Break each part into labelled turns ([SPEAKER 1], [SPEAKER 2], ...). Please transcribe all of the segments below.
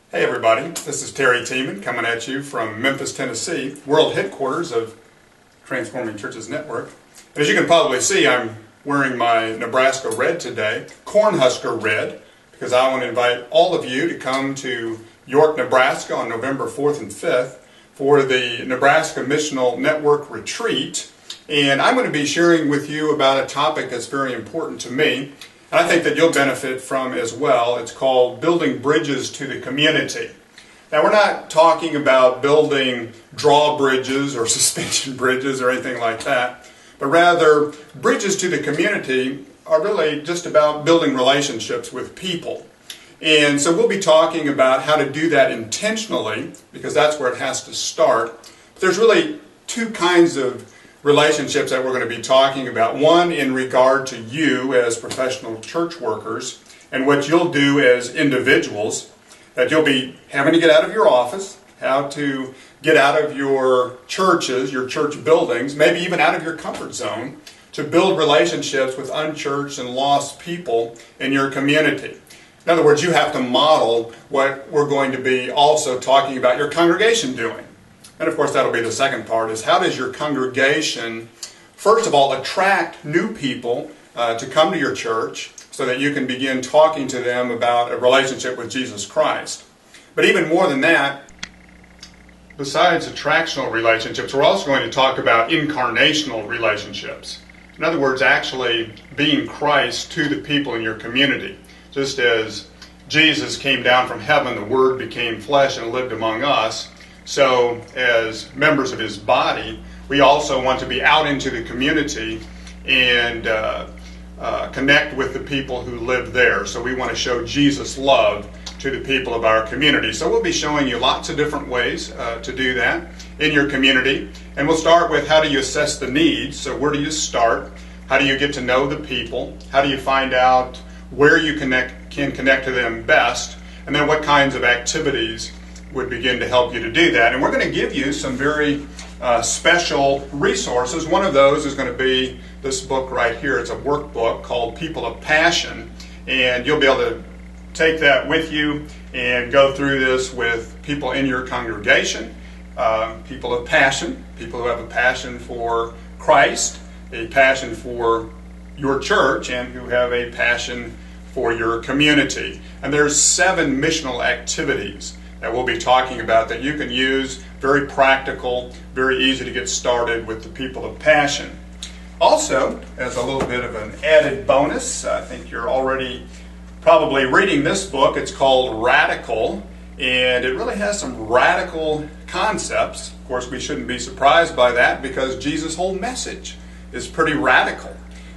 [SPEAKER 1] Hey everybody, this is Terry Tiemann coming at you from Memphis, Tennessee, world headquarters of Transforming Churches Network. And as you can probably see, I'm wearing my Nebraska red today, Cornhusker red, because I want to invite all of you to come to York, Nebraska on November 4th and 5th for the Nebraska Missional Network Retreat. And I'm going to be sharing with you about a topic that's very important to me, and I think that you'll benefit from as well. It's called Building Bridges to the Community. Now, we're not talking about building drawbridges or suspension bridges or anything like that, but rather bridges to the community are really just about building relationships with people. And so we'll be talking about how to do that intentionally, because that's where it has to start. There's really two kinds of relationships that we're going to be talking about. One in regard to you as professional church workers and what you'll do as individuals, that you'll be having to get out of your office, how to get out of your churches, your church buildings, maybe even out of your comfort zone, to build relationships with unchurched and lost people in your community. In other words, you have to model what we're going to be also talking about your congregation doing. And of course, that'll be the second part, is how does your congregation, first of all, attract new people to come to your church so that you can begin talking to them about a relationship with Jesus Christ. But even more than that, besides attractional relationships, we're also going to talk about incarnational relationships. In other words, actually being Christ to the people in your community. Just as Jesus came down from heaven, the Word became flesh and lived among us. So, as members of His body, we also want to be out into the community and connect with the people who live there. So we want to show Jesus' love to the people of our community. So we'll be showing you lots of different ways to do that in your community. And we'll start with, how do you assess the needs? So where do you start? How do you get to know the people? How do you find out where you can connect to them best? And then what kinds of activities would begin to help you to do that. And we're going to give you some very special resources. One of those is going to be this book right here. It's a workbook called People of Passion, and you'll be able to take that with you and go through this with people in your congregation. People of passion, people who have a passion for Christ, a passion for your church, and who have a passion for your community. And there's 7 missional activities that we'll be talking about that you can use, very practical, very easy to get started with the People of Passion. Also, as a little bit of an added bonus, I think you're already probably reading this book. It's called Radical, and it really has some radical concepts. Of course, we shouldn't be surprised by that, because Jesus' whole message is pretty radical.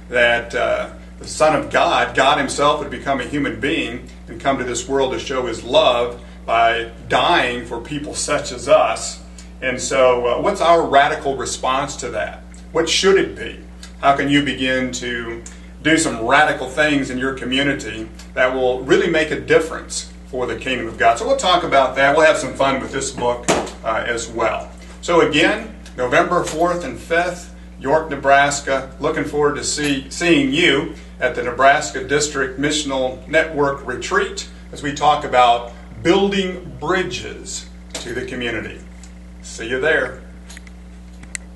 [SPEAKER 1] That the Son of God, God Himself, would become a human being and come to this world to show His love by dying for people such as us. And so what's our radical response to that? What should it be? How can you begin to do some radical things in your community that will really make a difference for the kingdom of God? So we'll talk about that. We'll have some fun with this book as well. So again, November 4th and 5th, York, Nebraska. Looking forward to seeing you at the Nebraska District Missional Network Retreat as we talk about building bridges to the community. See you there.